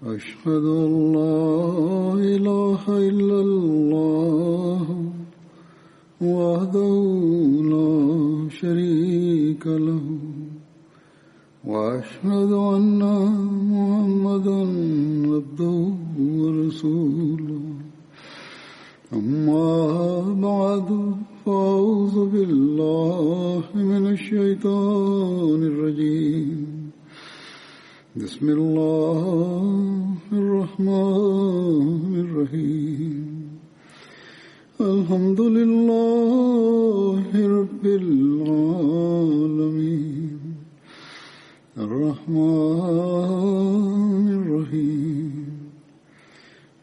أشهد أن لا إله إلا الله وحده لا شريك له وأشهد أن محمدا عبده ورسوله أما بعد فأعوذ بالله من الشيطان الرجيم بسم الله الرحمن الرحيم الحمد لله رب العالمين الرحمن الرحيم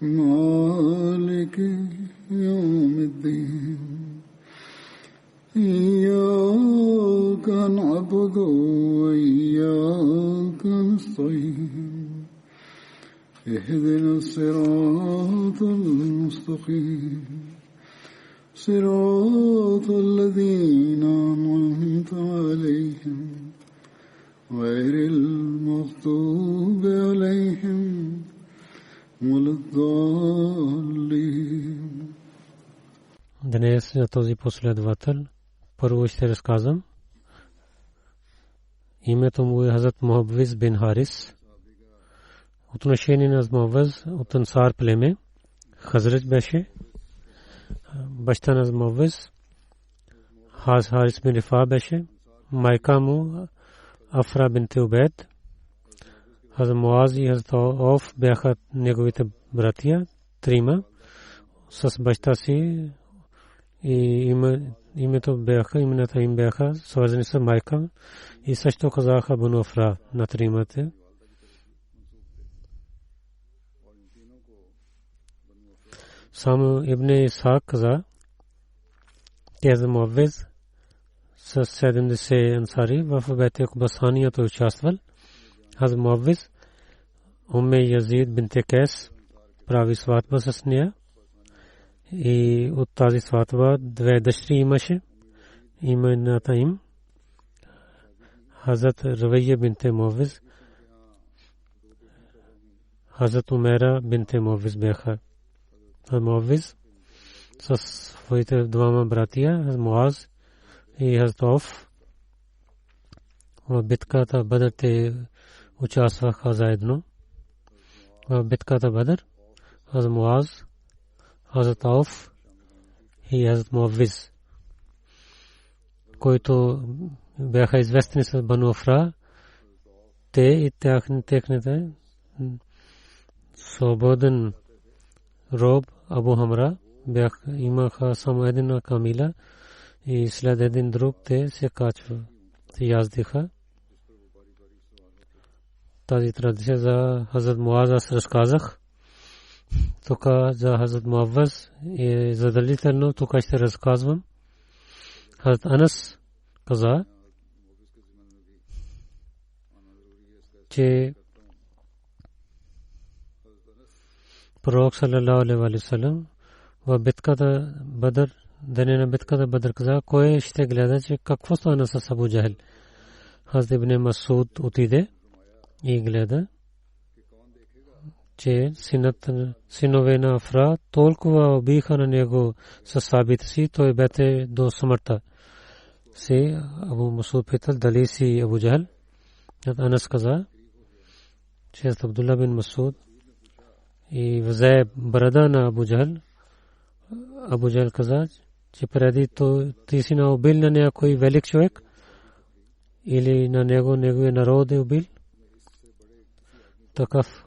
مالك يوم الدين إياك نعبد وإياك نستعين اهدنا الصراط المستقيم صراط الذين أنعمت عليهم غير المغضوب عليهم ولا الضالين. Днес за този последовател първо ще разказвам. Името му е Хазрат Муавиз бин Харис. Отношение на Муавиз от Ансар племе. Хазрат беше баща на Муавиз. Харис бин Рифа беше. Майка му Афра бинт Убейд. Хазрат Муаз и Хазрат Ауф бяха неговите братия, трима, с баща си, и имената им бяха свързани с майка, и също казаха Бану Афра на тримата. Само Ибн Исхак каза, че за Муавиз с 70 ансари в Бейт Басанията участвал. Хазрат Муавиз Умме Язид бинт Кайс прави сватба с нея, и от тази сватба две дъщери имаше. Имената им Хазрат Равия бинт Муавиз, Хазрат Умера бинт Муавиз бяха. Муавиз със своите двама братия Хазрат Муаз и Хазрат Ауф в битката Бадър те участваха заедно. В битката Бадър Хазрат Муаз, Хазрат Ауф и Хазрат Муавиз, които бяха известни с Бану Афра, те и техните свободен роб Абу Хамра имаха само една камила, и след един друг те се качва, се яздиха. Тази традиция за Хазрат Муаз аз разказах. Тук за Хазрат Муавиз е задължително, тук ще разказвам. Хазрат Анас каза, че пророк саллаллаху алейхи ва саллям в битката Бадър, деня на битката Бадър каза, кой ще гледа, че какво стана с Абу Джахл. Хазрат Ибн Масуд отиде и гледа, че синове на Афра толкова убиха на него със сабите си, той бе до смъртта. Се Абу Масуд питал дали си Абу Джахл. Анас каза, че Абдулла бин Масуд и взе брада на Абу Джахл. Абу Джахл каза, че преди ти си убил на някой велик човек, или на неговия народ е убил. Такъв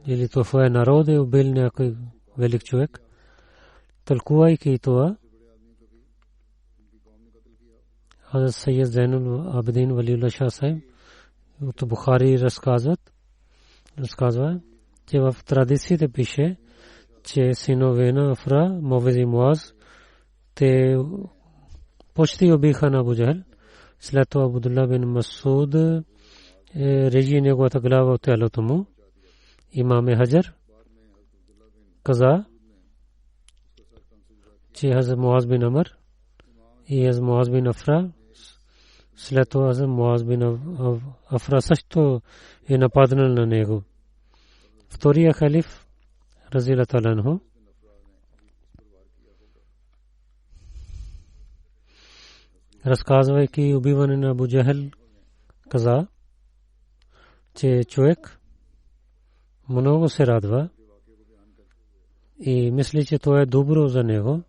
или това е народ е убил някой велик човек. Тълкувайки това, Хазрат Сайед Зайнул Абидин Валиулlah Шах Сайб от Бухари разказва, че в традициите пише, че синове на Афра, Муавиз и Муаз, те почти убиха на Абу Джахл. След това Абдулла бин Масуд режи неговата глава от тялото му. Имам Хаджар каза, че Хазрат Муаз бин Амр и Хазрат Муаз бин Афра, след това Хазрат Муаз бин Афра също е нападнал на него. втория халиф разилла таланху разказвайки убиване на Абу Джахл каза, че човек много се радва и мисли, че това е добро за него,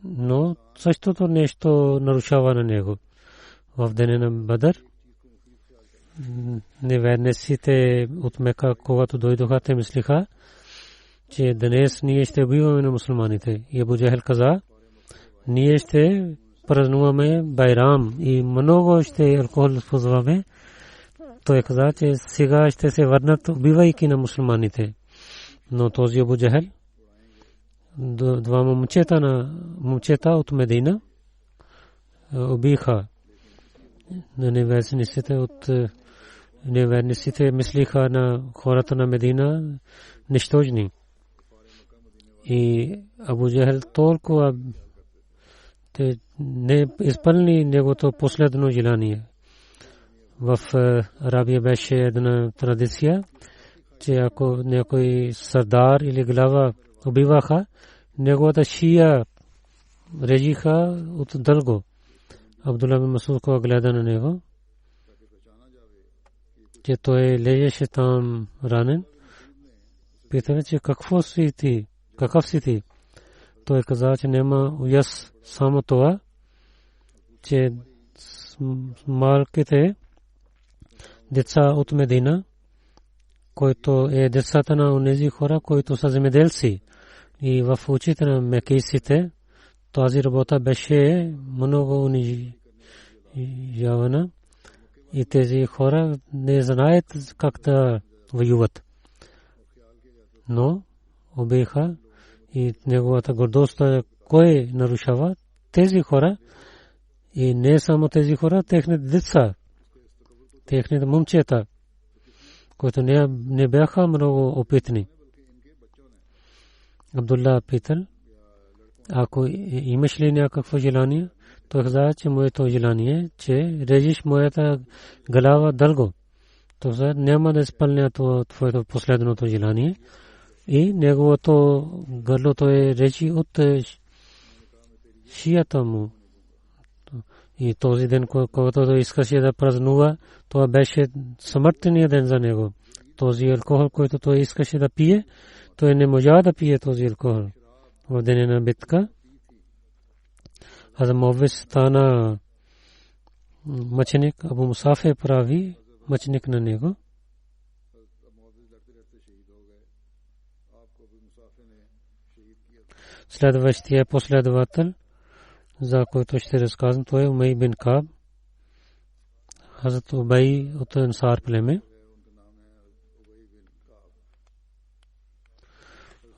но същото нещо нарушава на него. В деня на Бадър неверниците от Мека, когато дойдоха, те мислиха, че днес ние ще убиваме на мусулманите. И Абу Джахл каза, ние ще празнуваме Байрам и много ще алкохол използваме. Той каза, че сега ще се върнат, убивайки на мусулманите. Но този Абу Джахл, двама момчета от Медина убиха на неверниците. От неверниците мислиха на хората на Медина нищожни. И Абу Джахл толкова не изпълни неговото последно желание. В Арабия беше една традиция, че ако някой сардар или глава убиваха, неговата шия режиха от дълго. Абдулла бин Масуд ko гледа на него, че той лежеше там ранен. Пита, че какъв си ти? Той каза, че няма уяс само това, че малките деца от Медина, който е децата на онези хора, които са земеделци, и в очите на мекийците тази работа беше много унижавана и тези хора не знаят как да воюват. Но убиха и неговата гордост, кой нарушава тези хора, и не само тези хора, техните деца, техните момчета, които не бяха много опитни. Абдулла питал, ако имаш ли някакво желание, той каза, че моето желание е, че режиш моята глава дълго. Той каза, няма да изпълня твоето последното желание. И неговото гърло той режи от шията му. И този ден, когато той искаше да празнува, това беше смъртният ден за него. Този алкохол, който той искаше да пие, той не можа да пие този алкохол. В деня на битка Хазрат Муаввис стана мъченик, Абу Мусаф прави мъченик на него. Следващия последовател, за който ще разказвам, той е Умей бин Каб, Хазрат Убай от Ансар племе.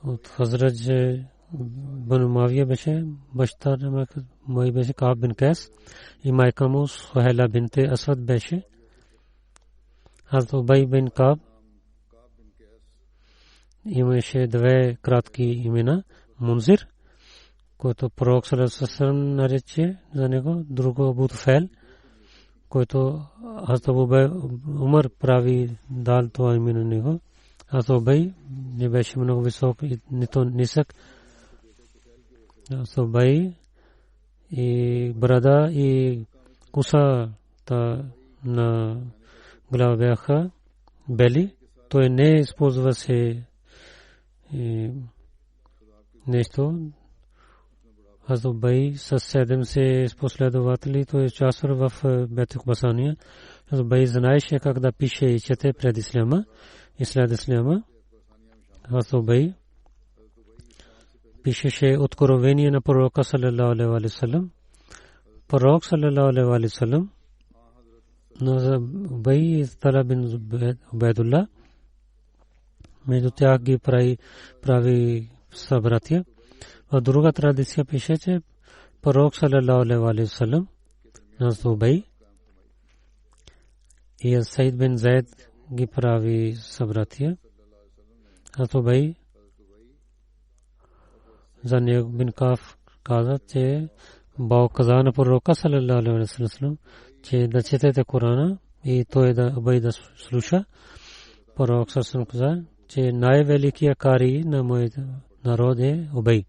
От Хазрат бин Муавия беше баща на мой беше Каб бин Кайс и майка му Сухайла бинте Асвад беше. Хазрат Убай бин Каб имаше две кратки имена. Мунзир, който пророк саллаллаху алейхи ва саллям нарече за него, друго Абу Туфайл, който Хазрат Умар прави дал това име на него. Хазрат Убай не беше много висок и нито нисък. Хазрат Убай и брада и косата на глава бяха бели. Той не използваше нещо. Хазрат Убай със 7 последователи, той участва в Бейт Басания. Хазрат Убай знаеше как да пише и чете пред исляма и след исляма. Хазрат Убай пишеше откровение на пророка саллаллаху алейхи ва саллям. Пророк саллаллаху алейхи ва саллям на Убай Талха бин Убайдулlah, между тях ги прави събратия. В друга традиция пише, че пророк саллаллаху алейхи ва саллям Хазрат Убай и Саид бин Зайд ги прави събратия. Хазрат Убай за него бин Каф каза, че Бог каза на пророка саллаллаху алейхи ва саллям, че да четете Корана и той да Убай да слуша. Пророк саллаллаху алейхи ва саллям каза, че най-великият кари на моят народ е Убай.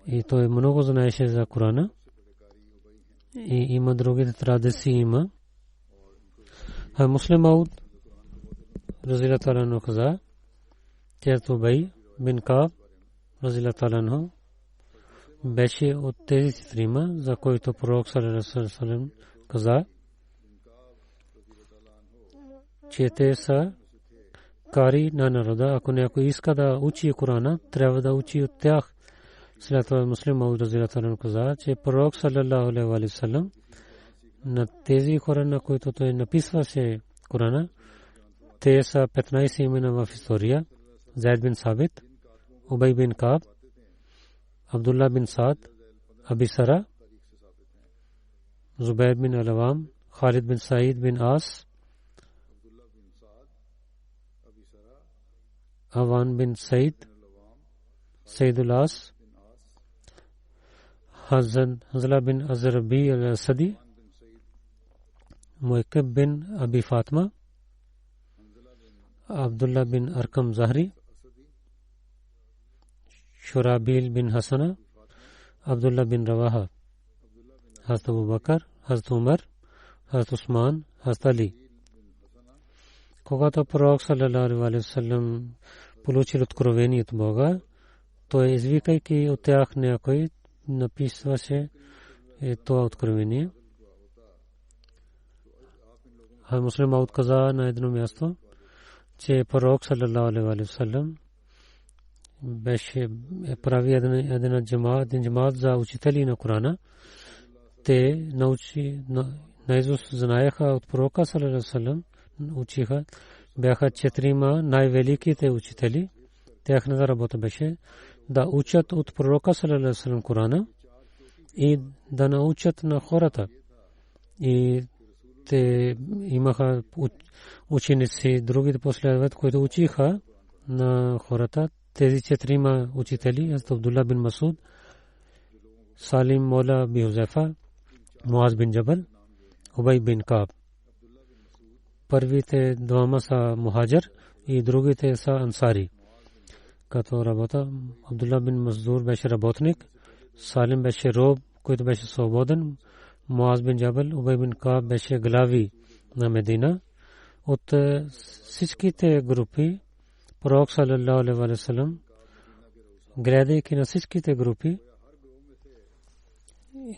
И той много знаеше за Корана. И има други традиции има. А Муслим Мауд разилаллаху таала анху каза, че Убай бин Кааб разилаллаху таала анху беше от тези трима, за които пророк саллаллаху алейхи ва саллям каза, че те са кари на народа. Ако някой иска да учи Корана, трябва да учи от тях. След това Муслим Мауд разилаллаху таала каза, че пророк саллаллаху алейхи ва саллям на тези хора, на които той написваше Корана, те са 15 имена в история: Зайд бин Сабит, Убай бин Кааб, Абдулла бин Саад, Аби Сара, Зубайр бин Алавам, Халид бин Саид бин Ас, Аван бин Саид, Sayyidul As, Hazla bin Azrabi al-Asadi, Muakkab bin Abi Fatma, Abdullah bin Arkam Zahri, Shurabil bin Hasana, Abdullah bin Rawaha, Hazrat Abu Bakr, Hazrat Umar, Hazrat Usman, Hazrat Ali. Когато пророк саллаллаху алейхи ва саллям получил откровение от Бога, той извикайки от тях някой написваше това откровение. А Муслим Мауд каза на едно място, че пророк саллаллаху алейхи ва саллям беше прави един джамаат за учители на Корана. Те научи наизуст знаеха от пророка саллаллаху алейхи ва саллям, учиха. Бяха четирима най-великите учители. Тяхната работа беше да учат от пророка саллаллаху алейхи ва саллям Корана и да научат на хората. И те имаха ученици, другите последват, които учиха на хората. Тези четирима учители: Абдулlah бин Масуд, Салим Мола бин Хузайфа, Муаз бин Джабал, Убай бин Кааб. Първите двама са мухаджир и другите са ансари. Като работа, Абдулlah бин Масуд беше работник, Салим беше роб, който беше свободен, Муаз бин Джабал, Убай бин Кааб беше глави на Медина. От всичките групи пророк саллаллаху алейхи ва саллям, гледайки на всичките групи,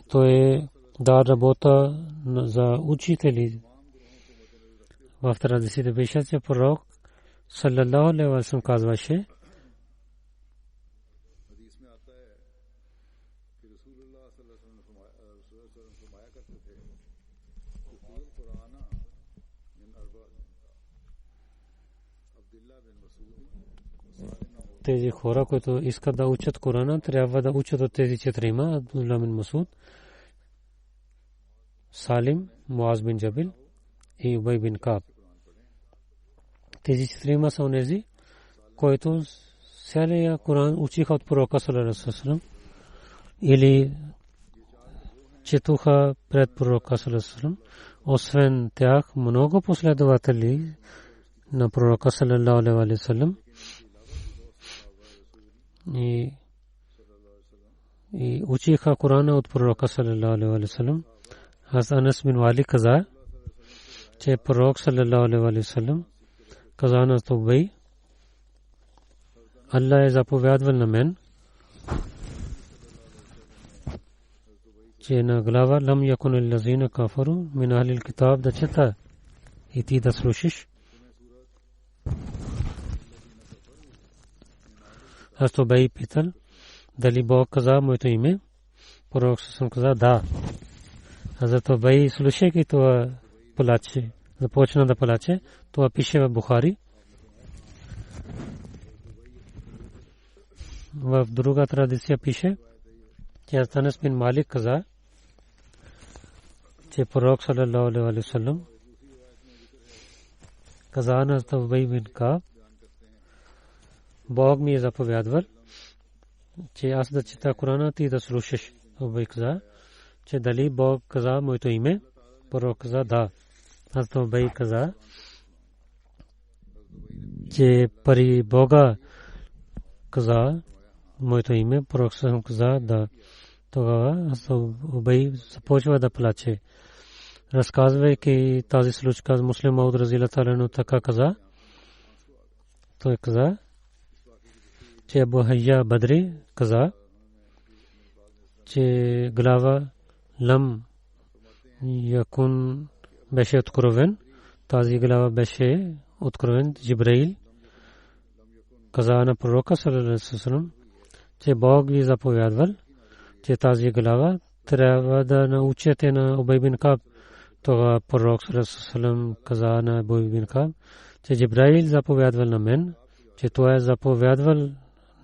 той да работа за учители. В традициите беше, че пророк саллаллаху алейхи ва саллям казваше, тези хора, които искат да учат Корана, трябва да учат от тези четирима: Абдулlah бин Масуд, Салим, Муаз бин Джабал и Убай бин Кааб. Тези четирима са онези, които целия Коран учиха от пророка саллаллаху алейхи ва саллям или четуха пред пророка саллаллаху алейхи ва саллям. Освен тях, много последователи на пророка саллаллаху алейхи ва саллям и учиха Корана от пророка саллаллаху алейхи ва саллям. Хазрат Анас бин Малик каза, че пророк саллаллаху алейхи ва саллям каза на Убай: Allah е заповядвал на мен, че на глава лам якун аллазина кафару мин ахлил китаб да чета и ти да слушаш. Хазрат Убай питал дали Бог каза моето име. Пророк саллаллаху каза да. Хазрат Убай слушайки това плаче, започна да плаче. Това пише в Бухари. В друга традиция пише, че Анас бин Малик каза, че пророк саллаллаху алейхи ва саллям каза на Убай бин Кааб: Бог ми е заповядвал, че аз да чета Корана, ти да слушаш. Убай каза, че дали Бог каза моето име. Пророк каза да. Аз Убай каза, че пари Бога каза моето име, пророк съм каза да. Тогава Убай започва да плаче. Разказвайки тази случка, муслим Мауд разилата лено така каза. Той каза, че Абу Хайя Бадри каза, че глава Лам Якун беше откровен. Тази глава беше откровен. Джибраил каза на пророка саллаллаху алейхи ва саллям, че Бог ви заповядвал, че тази глава трябва да научите на Убай бин Каб. Тогава пророк саллаллаху алейхи ва саллям каза на Убай бин Каб, че Джибраил заповядвал на мен, че той е заповядвал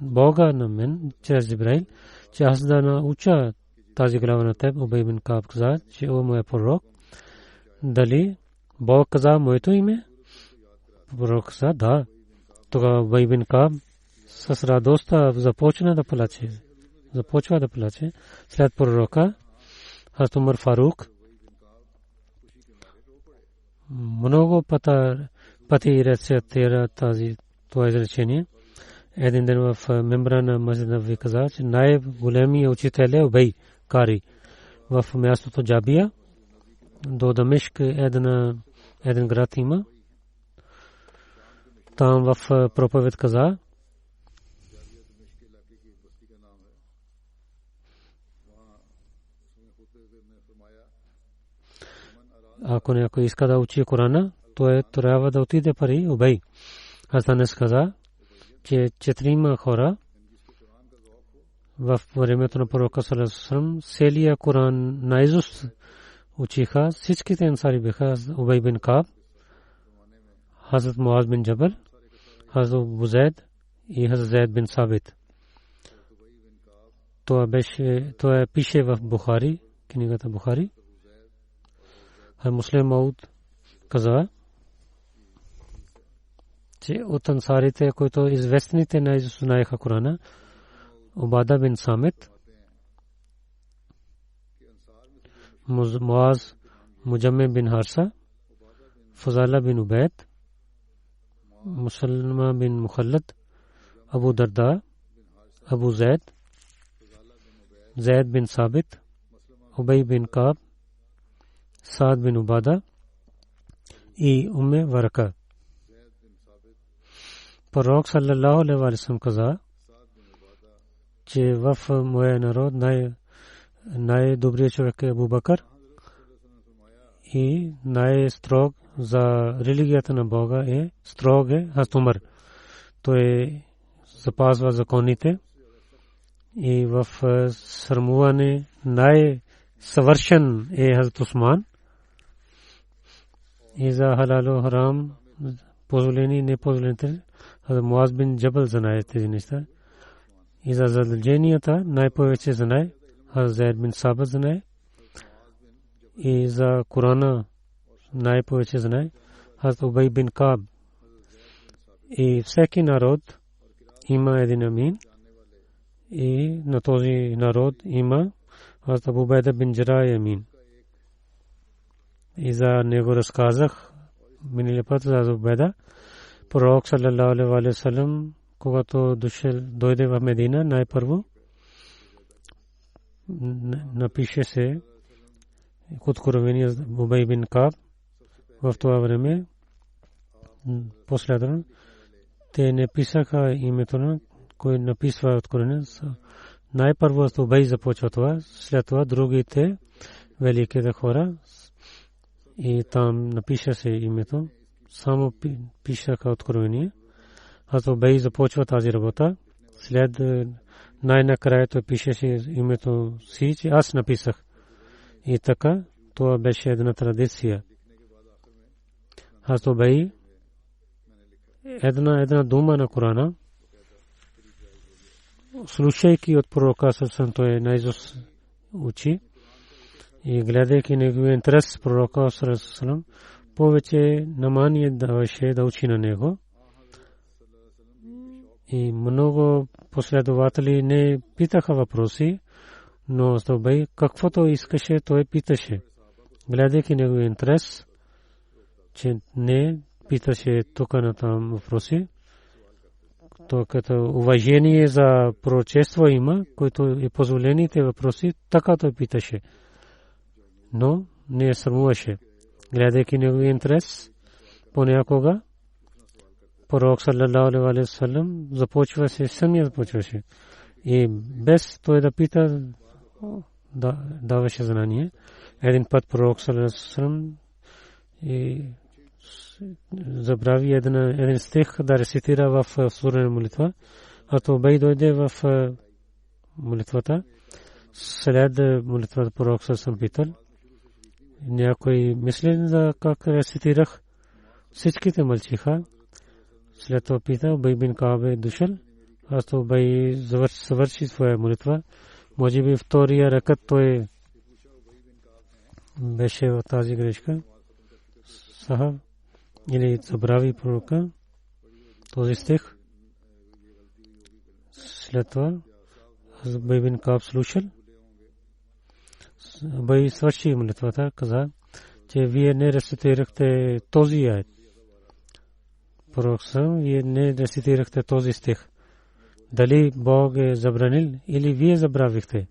Бога на мен чрез Джибраил, че аз да науча тази глава на теб. Убай бин Каб каза, че о моя пророк, дали Бог каза моето име? Пророк каза да. Тогава Убай бин Каб с радост започва да плаче. След пророка Хазрат Умар Фарук много пъти рецитира това изречение. Един ден в мембра на Масджид ви каза, че най-големият учител е Убай Кари. В мястото Джабия до Дамешк един град има. Там в проповед каза, ако някой иска да учи Корана, той трябва да отиде при Убай. Хазанес каза, че 4 хора в времето на пророка саллаллаху алейхи ва саллям целия Коран наизуст учиха. Всичките ансари бяха Убай бин Каб, Хазрат Муаз бин Джабал, Хазрат Бузайд и Хазрат Зайд бин Сабит. Това пише в Бухари, книгата Бухари. Муслим Мауд каза, че от ансарите, които известните наизуст знаеха Корана, Убада бин Самит, Муаз Муджамме бин Харса, Фазала бин Убайд, Мусалма бин Мухаллад, Абу Дарда, Абу Зайд, Зайд бин Сабит, Убай бин Каб, Саад бин Убада и Умме Варака. Пророк саллаллаху алейхи ва саллям каза, че в моя народ най-добрият човек е Абу Бакър и най-строг за религията на Бога е Хазрат Умар. Той запазва законите и в срамуване най-съвършен е Хазрат Усман. И за халал харам позволени непозволените Хазрат Муаз бин Джабал знае тези неща. И за задълженията най-повече знае Хазрат Зайд бин Сабит знае. И за Корана най-повече знае Хазрат Убай бин Каб. И всеки народ има един амин. И на този народ има Хазрат Абу Убайда бин Джаррах амин. И за него разказах миналия път за Абу Убайда. Пророк саллаллаху алейхи ва саллям, когато дойде в Медина, най-първо напише се откровение за Убай бин Каб. В това време последно те не писаха името на кой написва откровение. Най-първо Убай започва това, след това другите великите хора и там напише се името. Само пишаха откровение. Аз Убай започва тази работа. След най-накрая той пишеше името си, че аз написах. И така, това беше една традиция. Аз Убай една дума на Корана, слушайки от пророка съвсем той наизуст учи и гледайки неговия интерес пророка съвсем повече намание даваше да учи на него. И много последователи не питаха въпроси, но Убай каквото искаше, той питаше. Гледайки неговия интерес, че не питаше тук на там въпроси, то като уважение за пророчество има, което е позволените въпроси, така той питаше. Но не срамуваше. Гледайки неговия интерес, понякога пророк саллалаху алейхи ва саллям започваше, самия започваше. И без той да пита, даваше знание. Един път пророк саллалаху алейхи ва саллям и забрави един стих да рецитира в сура молитва, а то бей дойде в молитвата. След молитвата пророк саллалаху алейхи ва саллям питал, някой мисли за как рецитирах. Всичките мълчиха. След това пита, Убай бин Кааб е дошъл. Аз то Убай завърши своя молитва. Може би втория ракът той беше в тази грешка. Сахаб или забрави пророка този стих. След това Убай бин Кааб слушал. Убай свърши молитвата, каза, че вие не рецитирахте този аят. Пророк сам, вие не рецитирахте този стих. Дали Бог е забранил или вие забравихте?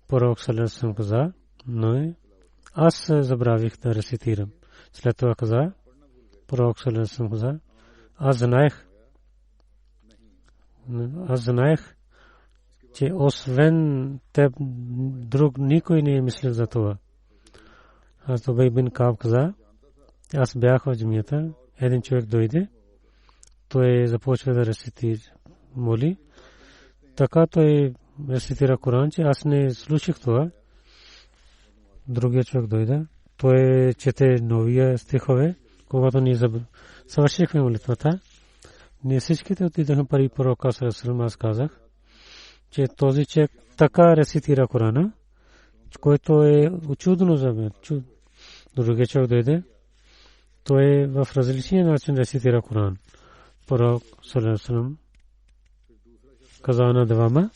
Пророк саллаллаху каза, но аз забравих да рецитирам. След това каза, пророк саллаллаху каза, аз знаех, че освен теб друг никой не е мислил за това. Аз Убай бин Кааб каза, аз бях в джамията, един човек дойде, той започва да рецитира, моли. Така той рецитира Коран, че аз не слушах това. Другия човек дойде, той чете новия стихове, когато ние завършихме молитвата. Ние всичките отидахме при пророка саллаллаху алейхи ва саллям. Аз казах, че този човек така рецитира Корана, който е чудно за мен. Другия човек дойде, той в различен начин рецитира Коран. Пророк саллаллаху алейхи ва саллям каза на двама,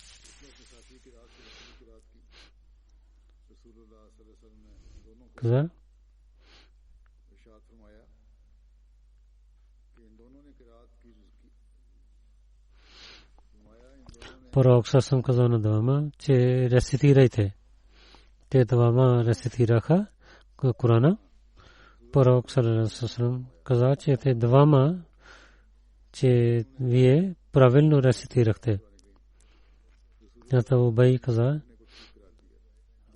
каза, пророк саллаллаху каза на двама, че рецитирайте. Те двама рецитираха Корана. Пророк саллаллаху каза, че те двама, че вие правилно рецитирахте. Ато Убай каза,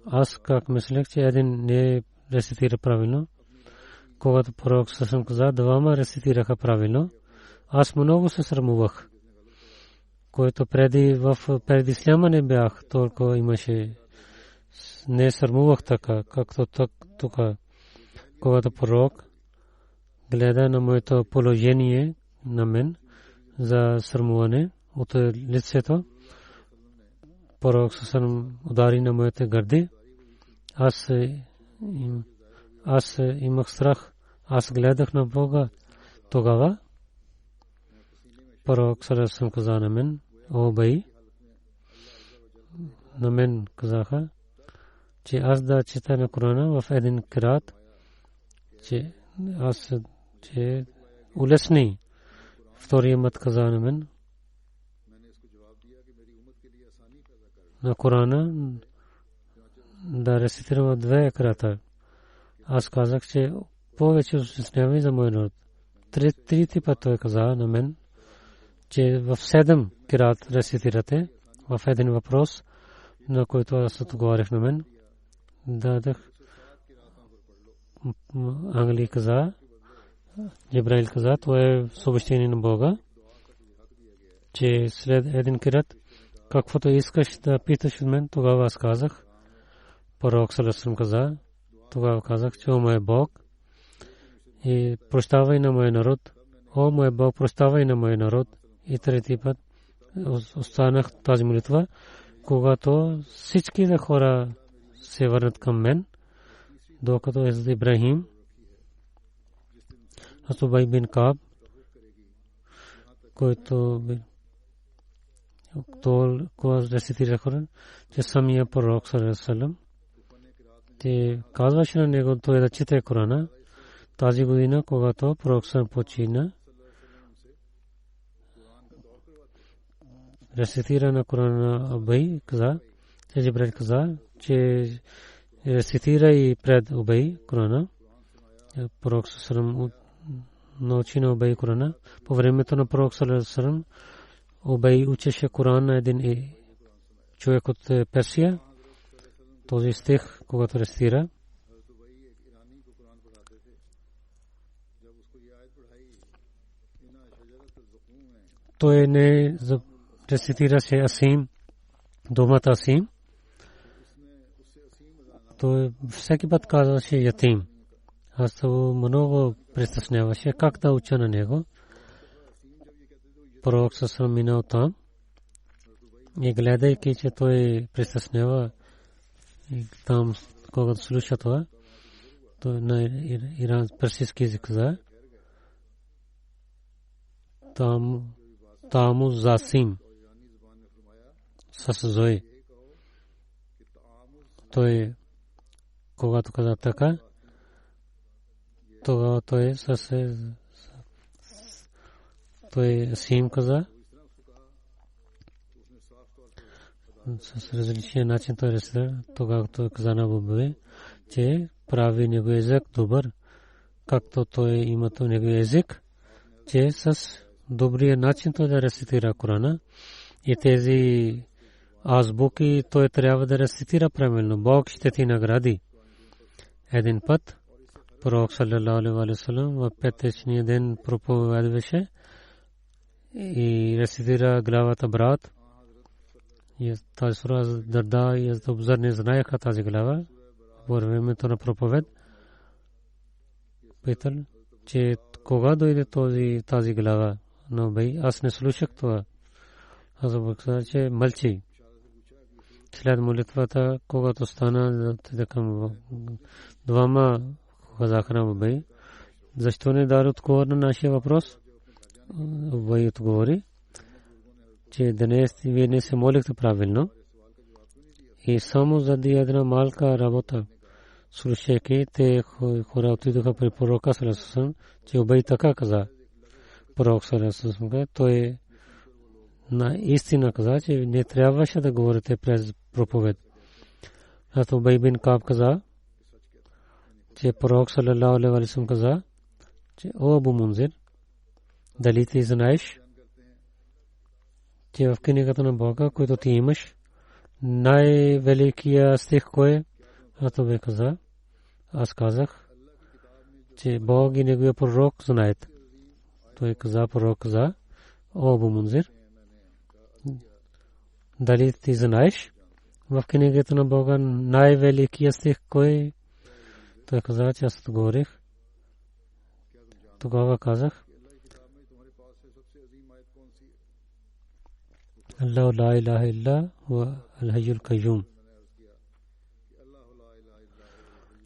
аз как мислех, че един не рецитира правилно. Когато пророк саллаллаху каза, двама рецитираха правилно, аз много се срамувах. Който преди исляма не бях, толкова имаше, не срамувах така, както тук. Когато пророк гледа на моето положение на мен за срамуване от лицето, пророк саллаллаху удари на моите гърди. Аз имах страх. Аз гледах на Бога. Тогава пророк саллаллаху каза на мен, о Убай, на мен казаха, че аз да чета на Корана в един кират, че аз че улесни. Втория мат каза на мен на Корана да рецитирам две крата. Аз казах, че повече улеснявай за моя народ. Три пъти той каза на мен, че в 7 кират рецитирате. В един въпрос, на който аз отговорих на мен, дадах. Англи каза, Джибраил каза, това е съобщение на Бога, че след един кират, каквото искаш да питаш от мен, тогава аз казах. Пророк саллаллаху алейхи ва саллям каза, тогава казах, че о мой Бог, и прощавай на моя народ, о мой Бог, прощавай на моя народ. И трети път останах тази молитва, когато всички хора се върнат към мен, докато Ибрахим, Убай бин Кааб, който рецитира Коран, че самия пророк саллаллаху алейхи ва саллям, те казваше на него той да чете Корана. Тази година, когато пророк саллаллаху почина, рецитира на Корана Убай каза, че Джибраил каза, че рецитира и пред Убай Корана. Пророк салам научи на Убай Корана. По времето на Пророк салам Убай учеше Коран на един човек от Персия. Този стих, когато рецитира, той не рецитираше Асим, думата Асим. Той всеки път казваше Ятим. Аз това много притесняваше как да уча на него. Пророк салам минал там и гледайки, че той притеснява там, когато слуша това, той на иран персийски език каза, Таму Засим с Зои. Той, когато каза така, тогава той Асим каза, с различен начин той рецитира. Тогава той каза на Убай, че прави неговия език добър, както той има неговия език, че с добрия начин той да рецитира Корана и тези азбуки той трябва да рецитира правилно. Бог ще ти награди. Един път Пророк саллалаху алейхи ва саллям в петъчния ден проповядваше и рецитира главата Брат. И тази сура Дарда и Абзар не знаеха тази глава по времето на проповед. Питал, че кога дойде тази глава на Убай, аз не слушах това. Аз казах, че мълчи. След молитвата, когато стана към двама казаха на Убай, защо не даде отговор на нашия въпрос? Убай отговори, че днес вие не се молихте правилно и само заради една малка работа, слушайки, те хора отидоха при пророка саллалаху алейхи ва саллям, че Убай така каза. Пророк саллалаху алейхи ва саллям, той наистина каза, че не трябваше да говорите през проповед. Хазрат Убай бин Кааб каза, че пророк саллалаху алейхи ва саллям каза, че о Абу Мунзир, дали ти знаеш, че в книгата на Бога, който ти имаш, най-великия стих кой е? Хазрат каза, аз казах, че Бог и неговия пророк знаят. Той каза, пророк каза, о Абу Мунзир, дали ти знаеш в книгата на Бога най-великия стих кой е? Той каза, че аз отговорих. Тогава казах, Аллаху ла илаха илля ва ал-хайюл кайюм.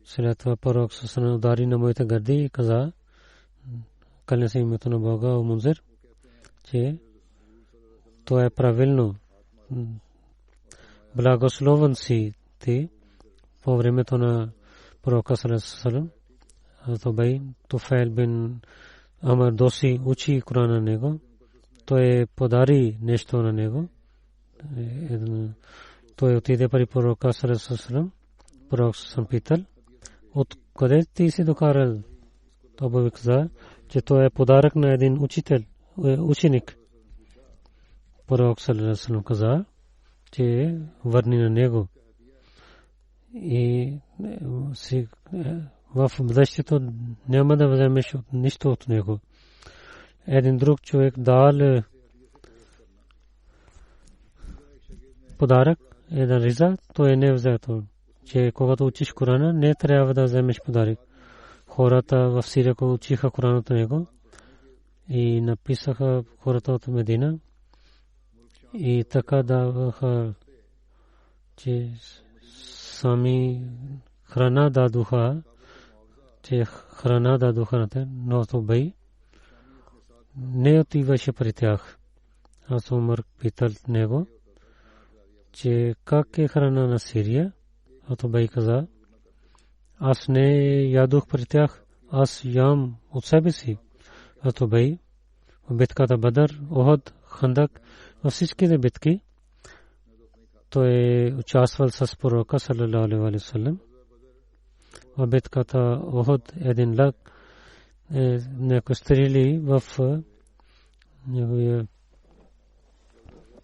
След това пророк саллаллаху удари на моите гърди и каза, кълня се името на Бога, о Мунзир, че то е правилно. Благословен си ти по времето на пророка саллаллаху алейхи ва саллям. Хазрат Убай Туфайл бин Амр Доси учи Корана на него. Той подари нещо на него. Той отиде при пророка саллаллаху алейхи ва саллям. Пророк съм питал, откъде ти си докарал? Той каза, че той е подарък на един ученик. Пророк саллаллаху алейхи ва саллям каза, че върни на него. И в бъдещето няма да вземеш нищо от него. Един друг човек дал подарък, един риза, той не взе това. Че когато учиш Корана, не трябва да вземеш подарък. Хората в Сирия учиха Корана от него и написаха хората от Медина и така даваха, че сами храна дадоха, че храна дадоха на те, но Убай не отиваше при тях. Аз Умар питал него, че как е храна на Сирия. Убай каза, аз не ядох при тях, аз ям от себе си. Убай битката Бадър, Охуд, Хандак, във всичките битки той е участвал с пророка саллалаху алейхи ва саллям. В битката Охуд един лък някой стрели в неговия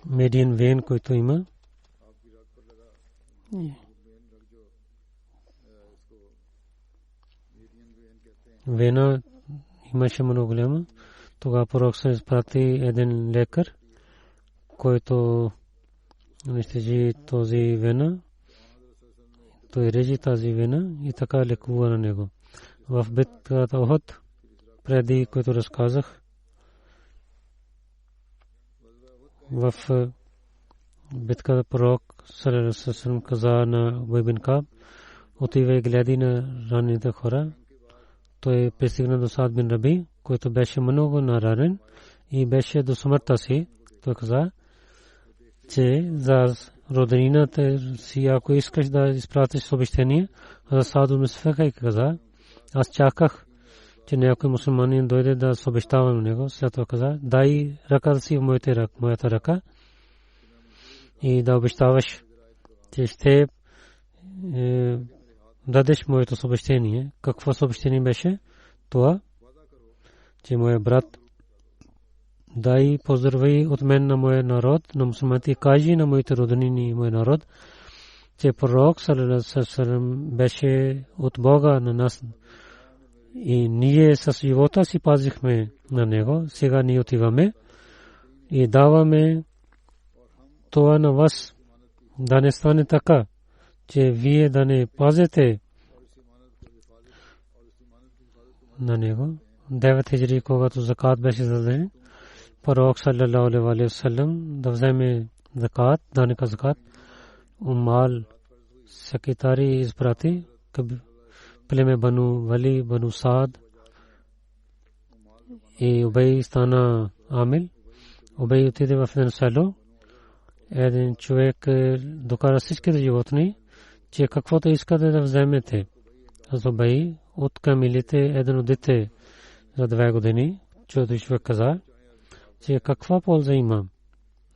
медиан вен, който има. Вена имаше много голяма. Тогава пророк се изпрати един лекар, който унищожи този вена. Той режи тази вена и така лекува на него. В битката Охуд, преди който разказах, в битката пророк саллаллаху алейхи ва саллям каза на Убай бин Каб, отивай и гледай на ранените хора. Той пристигна до Саад бин Раби, който беше много наранен и беше до смъртта си. Той каза, че за роднината си, ако искаш да изпратиш съобщение, за Саад бин Мусафа каза, аз чаках, че някой мусулманин дойде да съобщава на него. След това каза, дай ръката си в моята ръка и да обещаваш, че ще дадеш моето съобщение. Какво съобщение беше? Това, че моя брат, дай поздрави от мен на моя народ, на мусулманите, кажи на моите роднини и моя народ, че пророк саллаллаху алейхи ва саллям беше от Бога на нас и ние с живота си пазихме на него. Сега ние отиваме и даваме това на вас, да не стане така, че вие да не пазите на него. 9 хиджри, когато закат беше зададен, пророк саллаллаху алейхи ва саллям да вземе закат, данъка закат. Умал секретари изпрати племе Бану Вали, Бану Саад и Убай стана амил. Убай отиде в едно село. Един човек докара всичките животни, че каквото искате да вземете. Аз Убай от камилите едно дете за 2 години, чудо човек каза, че каква полза има.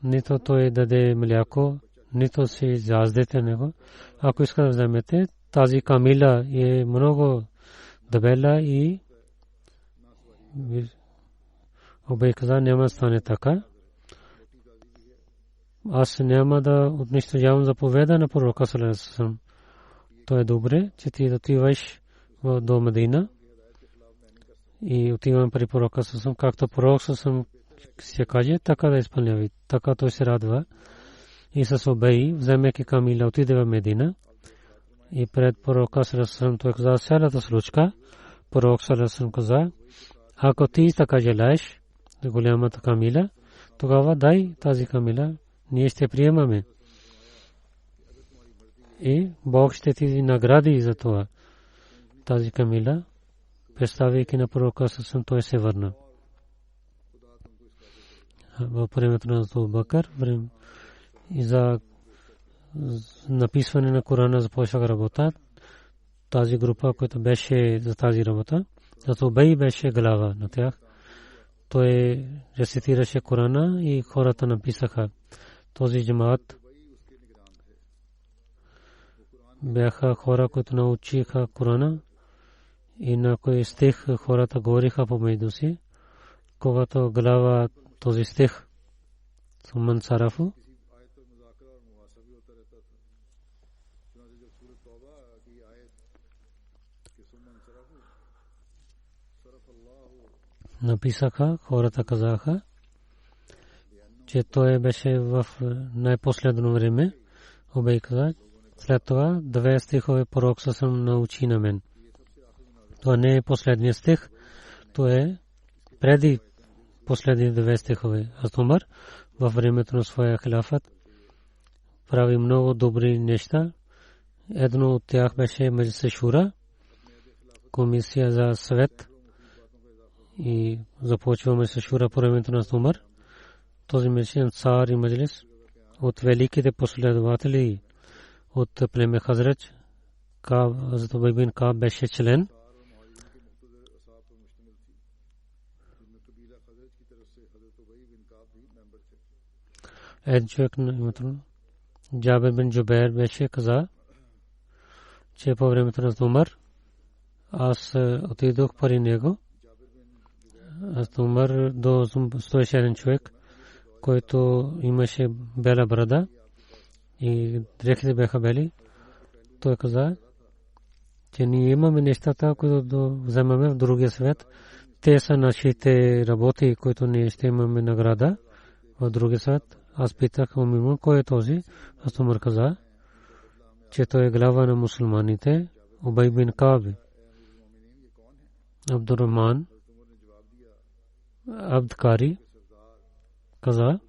Нито той даде мляко, нито си яздете него. Ако искате да вземете, тази камила е много дебела и Убай каза, няма стане така. Аз няма да унищожавам заповеда на пророка саллаллаху алейхи ва саллям. То е добре, че ти отиваш до Медина и отивам при пророка саллаллаху алейхи ва саллям, както пророк саллаллаху алейхи ва саллям се каже, така да изпълнява. Така той се радва. И с Убай, вземайки камила, отиде в Медина. И пред пророка саллаллаху алейхи ва саллям той каза цялата случка. Пророк саллаллаху алейхи ва саллям каза, ако ти така желаеш за голямата камила, тогава дай тази камила, ние ще приемаме. И Бог ще ти награди за това. Тази камила, представяйки на пророка саллаллаху алейхи ва саллям, той се върна. Във времето на Абу Бакър, и за написване на Корана започнаха работа. Тази група, която беше за тази работа, зато Убай беше глава на тях. Той рецитираше Корана и хората написаха. Този джамаат бяха хора, които научиха Корана и на кой стих хората говориха помежду си. Когато глава този стих Суман Сарафу, написаха, хората казаха, че той беше в най-последно време. Убай каза, след това 2 стихове пророк съм научи на мен. Това не е последният стих, то е преди последните 2 стихове. Аз Умар във времето на своя хилафат прави много добри неща. Едно от тях беше Маджлис Шура, комисия за съвет, и започваме с Шура по времето на Умар. Този мечен цар и Маджлис от великите последователи от племе Хазрач, Хазрат Убай бин Каб беше член. един човек Джабер бин Джубейр беше каза, че по времето на Умар аз отидох при него. Аз Умар до 101 човек, който имаше бела брада и дрехите бяха бели. Той каза, че ние имаме нещата, които вземаме в другия свят. Те са нашите работи, които ние ще имаме награда в другия свят. Аз питах Умимун, кой е този? Аз Умар каза, че той е глава на мусулманите, Убай бин Кааб. Абдурахман Абдкари каза,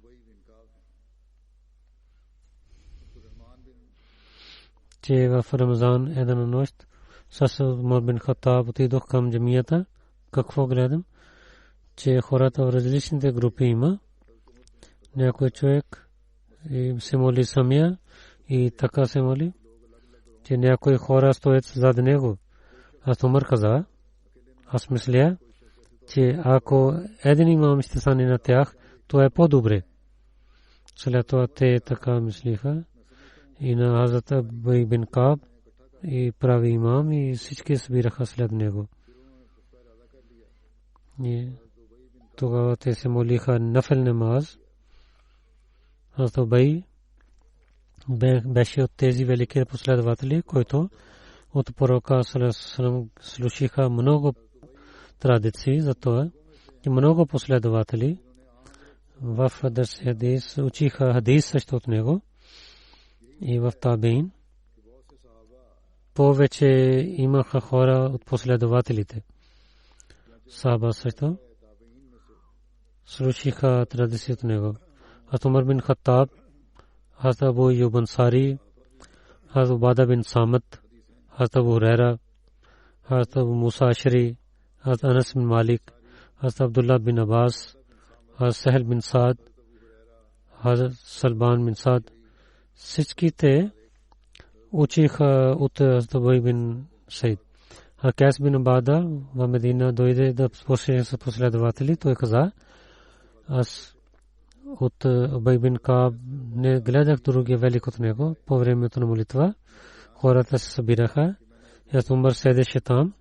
че в Рамазан една нощ с Умар бин Хаттаб отидох към джамията. Какво гледам? Че хората в различните групи има. Някой човек се моли самия и така се моли, че някои хора стоят зад него. Аз Умар каза, аз мисля, че ако един имам ще стане на тях, то е по-добре. След това те така мислиха и на Хазрат Убай бин Кааб и прави имам и всички събираха след него. Тогава те се молиха нафил намаз. Хазрат Убай беше от тези велики последователи, които от пророка слушаха много традиции за това, и много последователи в хадис учиха хадис също от него и в табеин повече имаха хора от последователите. Сахаба също слушаха традиции от него. Хазрат Умар бин Хаттаб, Хазрат Абу Айюб Ансари, Хазрат Убада бин Самат, Хазрат Абу Хурайра, Хазрат Абу Муса Ашари, Хазрат Анас бин Малик, Хазрат Абдулlah бин Аббас, Хазрат Сахел бин Саад, Хазрат Салбан бин Саад, всичките учиха от Хазрат Убай бин Саид. Кайс бин Убада в Медина дойде да посрещне с последователи. Той каза, аз от Убай бин Кааб не гледах другия велик от него. По времето на молитва хората се събираха. Аз Умар седеше там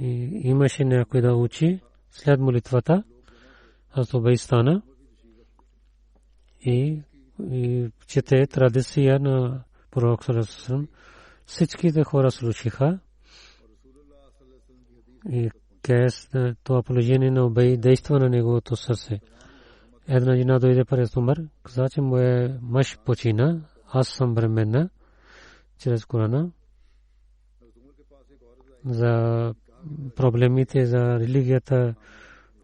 и имаше някой да учи. След молитвата аз Убай стана и чете традиция на пророк саллаллаху алейхи ва саллям. Всичките хора слушаха и това положение на Убай действа на неговото сърце. Една жена дойде при Умар, каза, че моя мъж почина, аз съм бременна чрез Корана. За проблемите за религията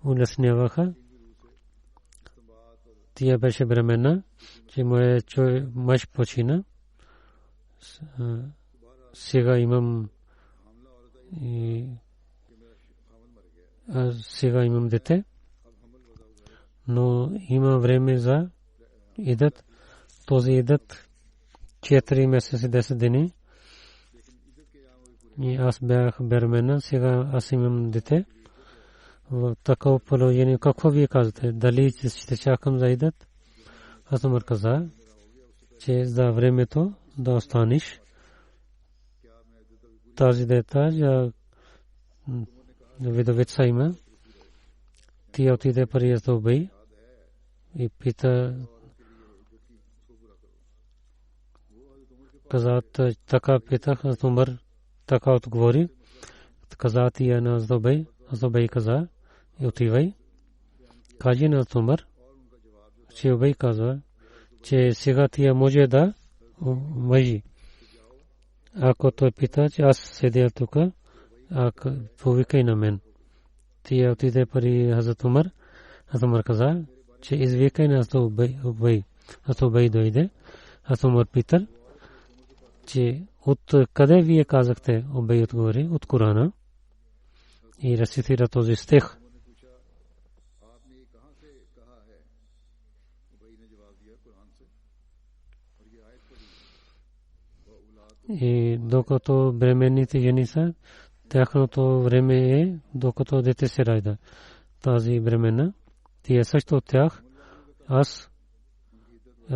улесняваха. Тя беше бременна, че моя мъж почина. Сега имам дете, но има време за идат. Този идат 4 месеца и 10 дни. И аз бях бременна, сега аз имам дете. В такова положение, какво вие казвате? Дали ще чакам за идат? Аз Умар каза, че за времето да останеш. Тази дета за видовица има. Тя отиде при Хазрат Убай и пита, каза, така питах, Хазрат Умар така отговори. Каза тия на Хазрат Убай. Хазрат Убай каза, и отивай. Кажи на Хазрат Умар, че Убай казва, че сега тия може да мъжи. Ако той пита, че аз седя тук, повикай на мен. Тия отиде при Хазрат Умар. Хазрат Умар каза, че извикай на Хазрат Убай. Хазрат Убай дойде. Хазрат Умар питал, че от къде вие казахте? Убай отговори, от Корана. И рецитира този стих. И докато бременните жени са, тяхното време е докато дете се ражда. Тази времена тия също от тях аз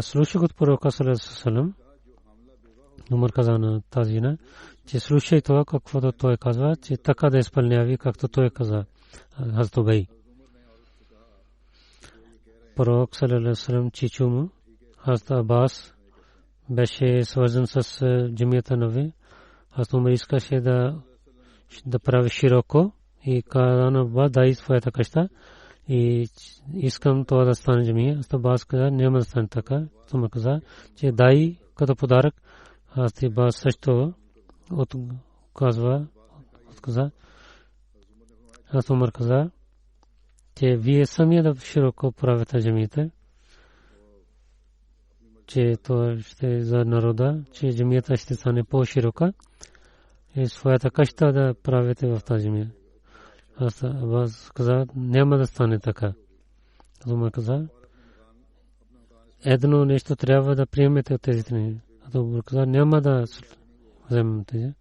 слушах от пророка саллаллаху алейхи ва саллям. Умар каза на тази на, че слушай това, каквото той казва, че така да изпълняви, както той каза. Хазрат Убай. Пророк саллаллаху алейхи ва саллям чичо му, Хазрат Аббас, беше свързан с джамията Нави. Хазрат Умар искаше да прави широко и каза на Аббас, дай своята къща и искам това да стане джамия. Хазрат Аббас каза, няма да стане така. Умар каза, че дай като подарък. Хазрат Аббас също отказа. Хазрат Умар каза, че вие самия да широко правите джамията, че това ще за народа, че джамията ще стане по-широка и своята къща да правите в тази джамия. Хазрат Аббас каза, няма да стане така. Хазрат Умар каза, едно нещо трябва да приемете от тези страни. Хазрат Умар каза, няма да вземете.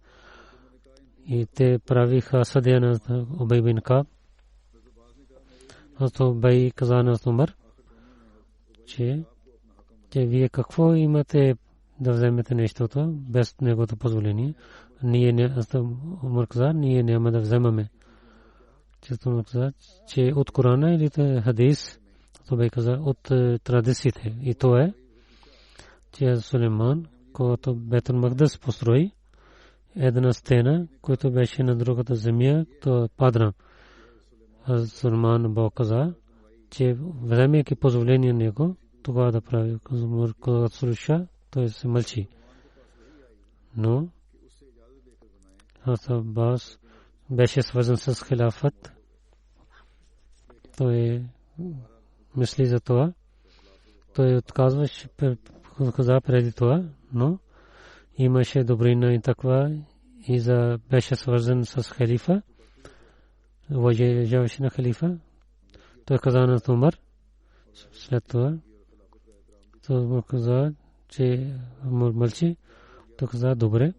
И те правиха съдия на Убай бин Кааб. Хазрат Убай каза на Умар, че вие какво имате да вземете нещото без неговото позволение. Умар каза, ние няма да вземаме. Че от Корана или хадис, Убай каза, от традициите. И то е, че Сулейман, който Бейтул Мақдис построи, една стена, която беше на другата земя, то падна. Сулейман Бог каза, че вземайки позволение на него, това да прави. Когато слуша, той се мълчи. Но Хазрат Аббас беше свързан с хилафът. Той мисли за това. Той отказваше преди това, но имаше добрина и таква и беше свързан с халифа. Уважаваше на халифа. Той каза на Умар след това. Той каза, че мълчи. Той каза, добре.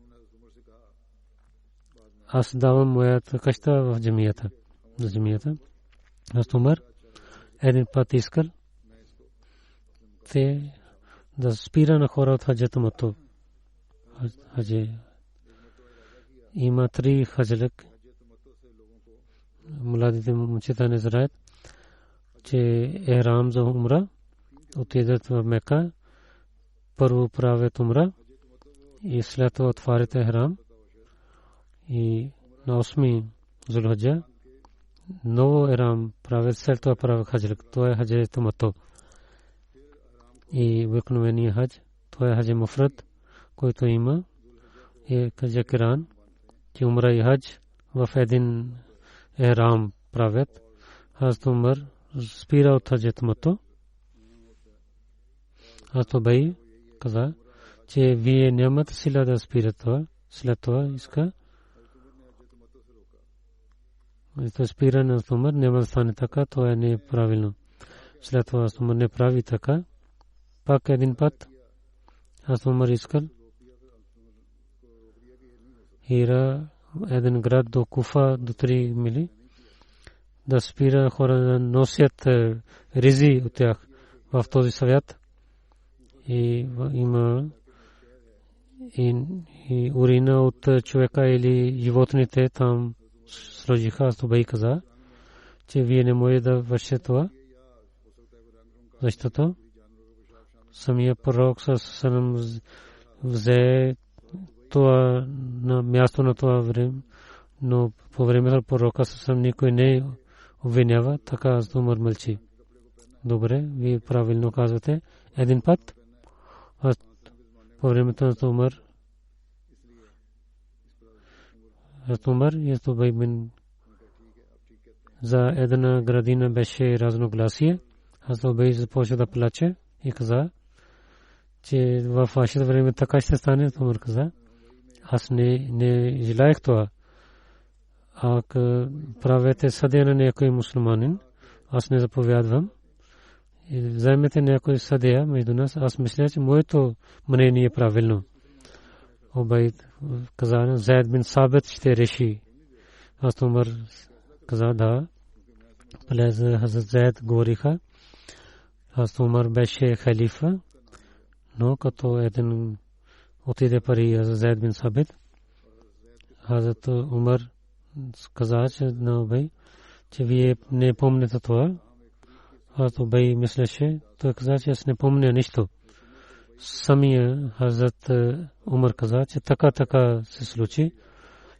Аз давам моята къща в джамията. Хазрат Умар един път искал те да спира на хора от хаджата мато. Има 3 хаджалък. Младите момчета не знаят, че ихрам за умра отидат в Мека. Първо правят умра и след това отварят ихрам. И на 8 Зулхаджа ново ихрам правят, след това правят хаджалък. Това е хаджата мато. И обикновения хадж, това е хадж муфрад, който има и хаджа киран, че умра и хадж в един ихрам правят. Хазрат Умар спира от хаджата мато. Хазрат Убай каза, че вие нямате сила да спирате това. След това иска то спира на Умар, няма да стане така, това не е правилно. След това Умар не прави така. Пак един път Хазрат Умар искал Хира, един град до Куфа, до 3 мили, да спира хора да носят ризи от тях в този свят. И има и урина от човека или животните там сложиха. Аз Убай каза, че вие не можете да вършите това, защото самия пророк със взе това на място на това време, но по време на пророка съвсем никой не обвинява, така аз Умар мълчи. Добре, вие правилно казвате. Един път по времето на Умар и Убай бин за една градина беше разногласие. Аз Убай започна да плаче и каза, че във вашето време така ще стане. Умар каза, аз не желаях това. Ако правете съдия на някой мусулманин, аз не заповядвам. Вземете някой съдия между нас. Аз мисля, че моето мнение е правилно. Убай каза, Зайд бин Сабит ще реши. Аз Умар каза да. През Хазрат Зайд говориха. Аз Умар беше халифа, но като един отиде пари Хазрат Зайд бин Сабит. Хазрат Умар каза, че вие не помните това. Хазрат Убай мислеше, той каза, че аз не помня нищо. Самия Хазрат Умар каза, че така се случи.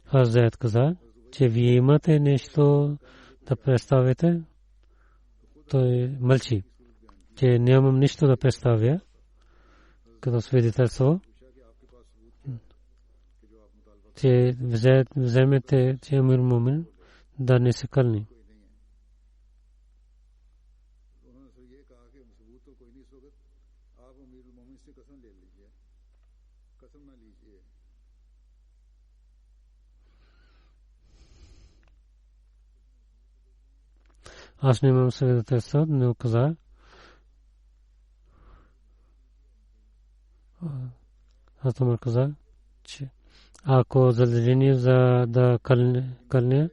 Хазрат Зайд каза, че вие имате нещо да представите. Той мълчи, че нямам нищо да представя като свидетелство, че вземете, че Амир Мумин да не се кълни. Аз нямам свидетелство, но каза. Аз Умар каза, че ако задължение за да кълне,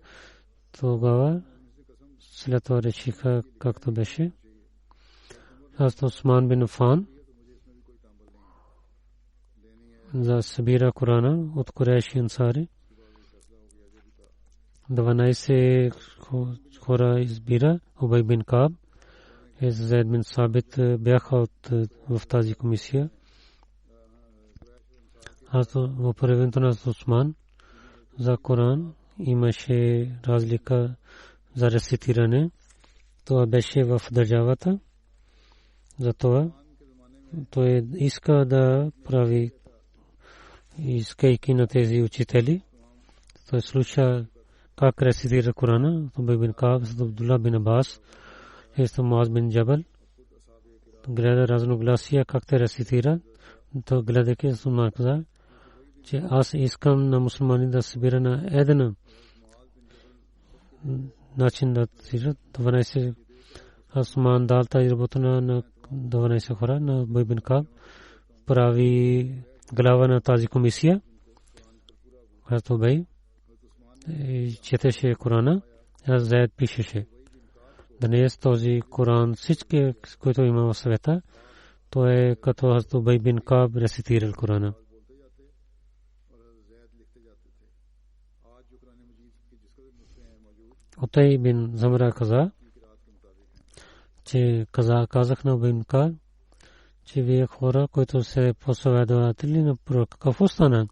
тогава след това решиха както беше. Аз Усман бин Афан за събира Корана от Курейши ансари. 12 хора избира. Убай бин Каб и Зайд бин Сабит бяха в тази комисия. Аз в правенето на Усман за Коран имаше разлика за рецитиране. Това беше в държавата. Затова той иска да прави, искайки на тези учители. Той слуша как рецитира Корана. Убай бин Каб, Абдулlah бин Аббас, Муаз бин Джабал. Гледа разногласия как те рецитира. То гледайки Усман каза, че аз искам на мусулмани да събира на един начин да цитират. 12 Усман дал тази работа на 12 хора на Убай бин Каб. Прави глава на тази комисия. Хазрат Убай четеше Корана, а Зайд пишеше. Днес този Коран, всички, които има в света, то е като Хазрат Убай бин Каб рецитирал Корана. Утай бин Замра каза, че казах на Убай бин Каб, че вие хора, които се последователи на пророка, какво стана?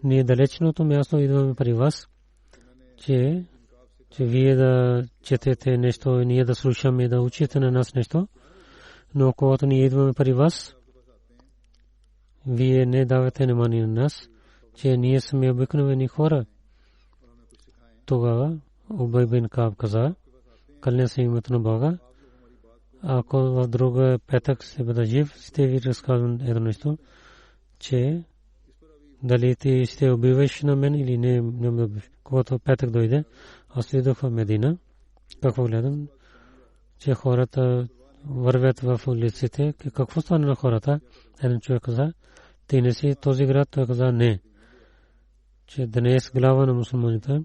Ние далечното място идваме при вас, че вие да четете нещо и ние да слушаме, да учите на нас нещо, но когато ние идваме при вас, вие не давате внимание на нас, че ние сме обикновени хора. Тогава Убай бин Каб каза, кълня се името на Бога, ако в друга петък се бъда жив, ще ви разказвам едно нещо, че дали ти ще убиваш на мен или не. Когато петък дойде, аз отидох в Медина. Какво гледам, че хората вървят в улиците. Какво стана на хората? Един човек каза, ти не си този град? Той каза, не. Че днес глава на мусулманите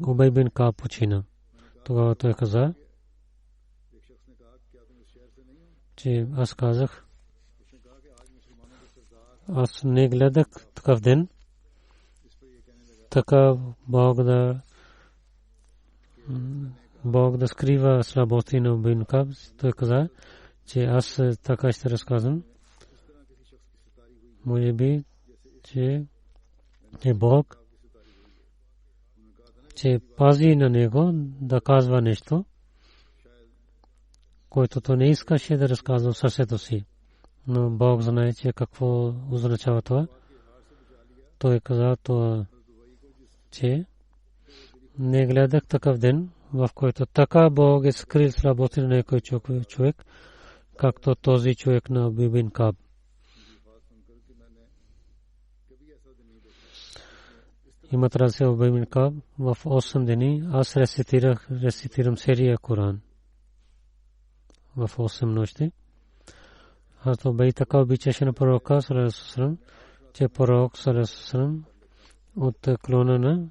Убай бин Каб почина. Тогава той каза, че аз казах, аз не гледах такъв ден, така Бог да скрива слабости на Убай бин Каб. Той каза, че аз така ще разказвам. Може би, че Бог, че пази на него да казва нещо, което то не искаше да разказва в сърцето си. Но Бог знае, че какво означава това. Той каза това, че не гледах такъв ден, в който така Бог е скрил слабости на някой човек, както този човек на Убай бин Каб. Имат разлика Убай бин Каб в 8 дни. Аз рецитирам серия Коран в 8 нощи. Аз Убай така обичаше на пророка саллаллаху алейхи ва саллям, че пророк саллаллаху алейхи ва саллям от клона на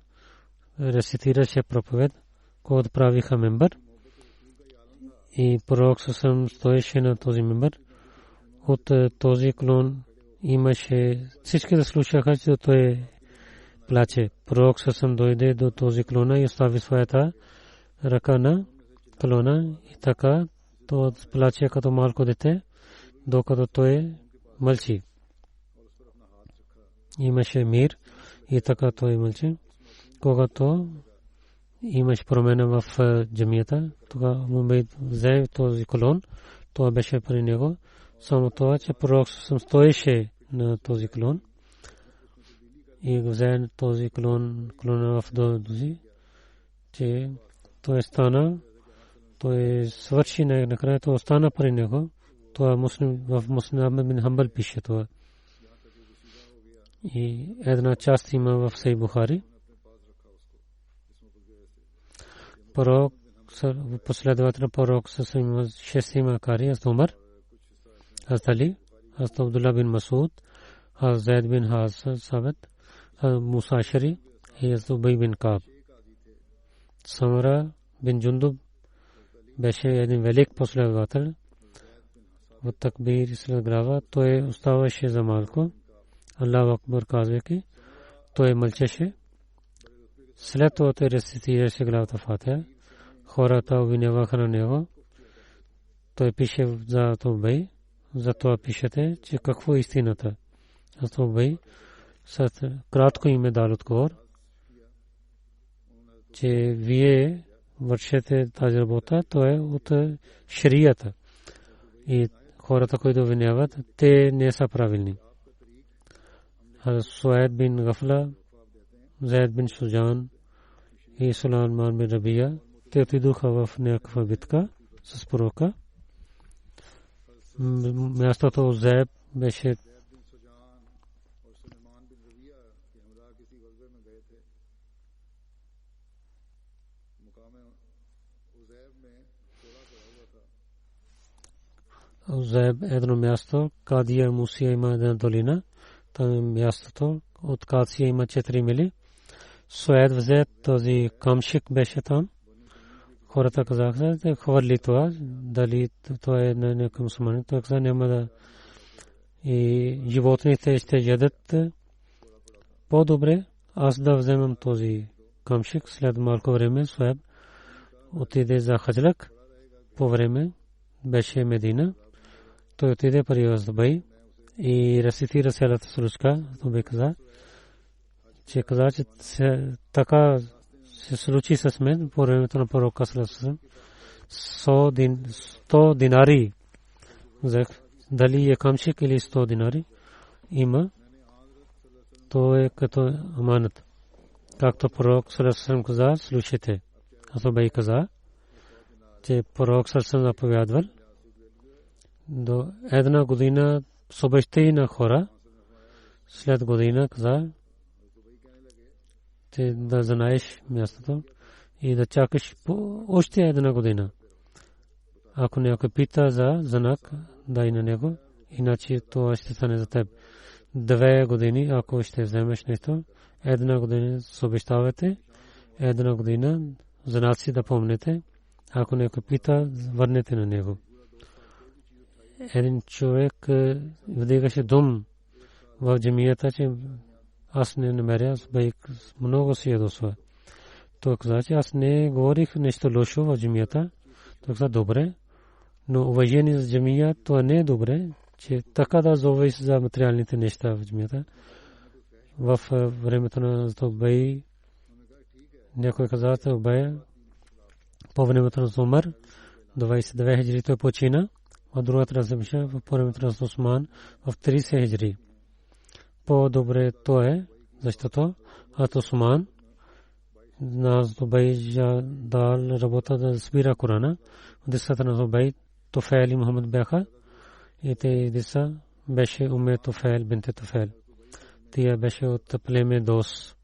рецитираше проповед, когато правиха мембър. И пророк съсъм стоеше на този мембър. От този клон имаше, всички да слушаха, че той плаче. Пророк съсъм дойде до този клона и остави своята ръка на клона и така то плаче като малко дете, докато той мълчи. Имаше мир и така той мълчи. Когато имаше промена в джамията, тогава му взе този колон, това беше при него. Само това, че пророк съм стоеше на този колон и взе този колона в дози, че той стана, той свърши накрая, това остана при него. Това в Муслим бин Хамбал пише това. И една част има в Сахих Бухари. Пророк последовател пророк с шестима кари, аз Умар, аз Али, аз Абдулlah бин Масуд, аз Зайд бин Сабит, аз Муса Ашари и аз Убай бин Каб. Самара бин Джундуб беше един велик последовател. В такбир след глава той оставаше за малко. Аллаху акбар казвайки, той мълчеше. След това той рецитираше главата Фатиха. Хората обвиняваха на него. Той пише за Убай. Затова пишете, че какво е истината. Аз Убай кратко име дал отговор, че вие вършите тази работа, то е от шарията. И хората, които обвиняват, те не са правилни. Суайд бин Гафла, Зайд бин Суджан и Сулайман бин Рабия, те отидоха в някаква битка с пророка. Мястото Зайд беше Зайд едно място, Кадия Мусия има една долина, там е мястото, от Кадия има 4 мили. Суайд взе този камшик беше там. Хората казаха, да хвърли това, дали това е на някакъв мусулманин. Той каза, няма да и животните ще ядат. По-добре аз да вземам този камшик. След малко време Суайд отиде за Хаджлак. По време беше Медина. Той отиде при Азбай и рецитира цялата случка. Той бе каза, че така се случи с мен по времето на пророка саллаллаху 100 динари. Дали е камшик или 100 динари има, то е като аманат. Както пророк саллаллаху каза, слушайте. Азбай каза, че пророк саллаллаху заповядвал до една година съобщи на хора. След година каза, че да знаеш мястото и да чакаш още една година. Ако някой пита за знак, дай на него, иначе това ще стане за теб. 2 години, ако ще вземеш нещо, една година съобщавате, една година знаци да помните. Ако някой пита, върнете на него. Един човек вдигаше дом в джамията, че аз не намеря, много си ядосва. Той каза, че аз не говорих нещо лошо в джамията. Той каза, добре, но уважение за джамия, това не е добре, че така да зовеш за материалните неща в джамията. В времето на Убай, някой каза, Убай, по времето на Умар, 22 хиджри той почина. От другата размиша по времето на Усман в 30 хиджри. По-добре то е, защото от Усман на Убай дал работа да спира Корана. Децата на Убай, Туфайл и Мухаммад бяха. И те деца беше Уме Туфайл, бинте Туфайл. Тя беше от племе Дос.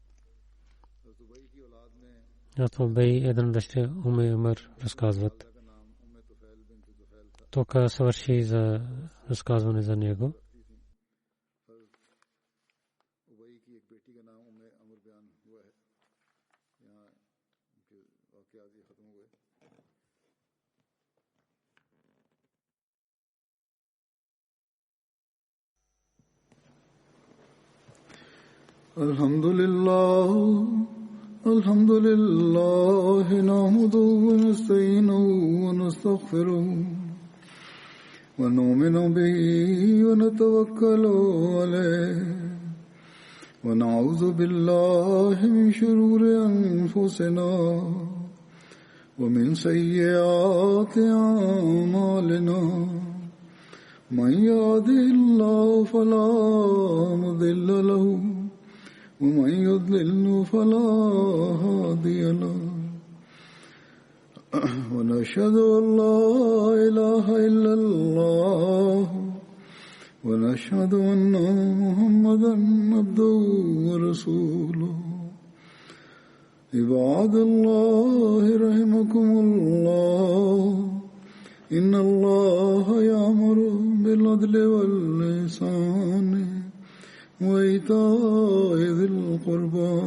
От Убай един дъщеря Уме Умар разказват. Тока свърши за разказване за него. الحمد لله نحمده ونستعينه ونستغفره ونؤمن به ونتوكل عليه ونعوذ بالله من شرور أنفسنا ومن سيئات أعمالنا من يهده الله فلا مضل له ومن يضلل فلا هادي له ونشهد أن لا إله إلا الله ونشهد أن محمدا عبده ورسوله عباد الله رحمكم الله إن الله يأمر بالعدل والإحسان وإيتاء ذي القربى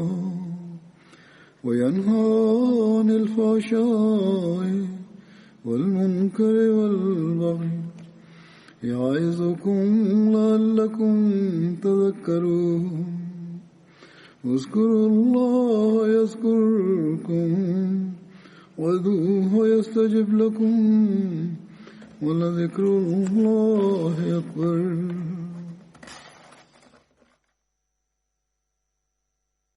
وينهى عن الفحشاء والمنكر والبغي يعظكم لعلكم تذكرون اذكروا الله يذكركم وادعوه يستجب لكم ولذكر الله أكبر.